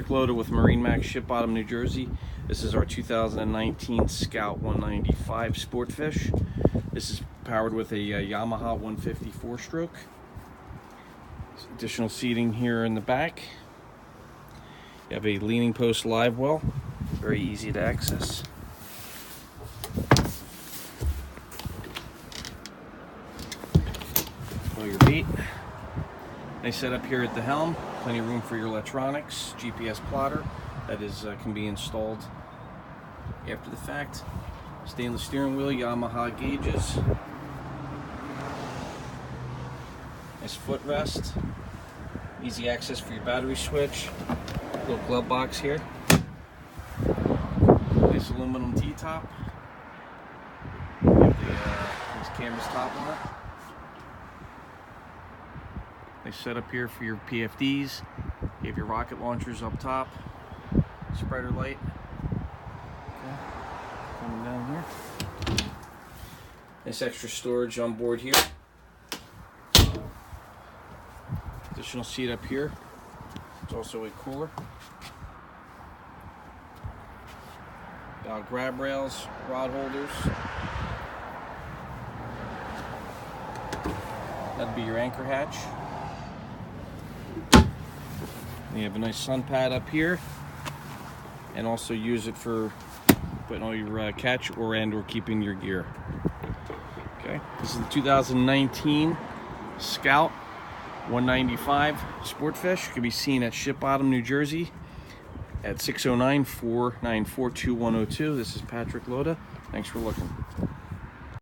Loader with MarineMax Ship Bottom, New Jersey. This is our 2019 Scout 195 Sportfish. This is powered with a Yamaha 150 4-stroke. Additional seating here in the back. You have a leaning post live well, very easy to access. Throw your bait. Nice setup here at the helm. Plenty of room for your electronics. GPS plotter that is can be installed after the fact. Stainless steering wheel, Yamaha gauges. Nice footrest. Easy access for your battery switch. Little glove box here. Nice aluminum T-top. This camera's top on it. Nice setup here for your PFDs. You have your rocket launchers up top. Spreader light. Okay. Coming down here. Nice extra storage on board here. Additional seat up here. It's also a cooler. Grab rails, rod holders. That'd be your anchor hatch. You have a nice sun pad up here, and also use it for putting all your catch or keeping your gear. Okay, this is the 2019 Scout 195 Sportfish. Can be seen at Ship Bottom, New Jersey at 609-494-2102. This is Patrick Loda. Thanks for looking.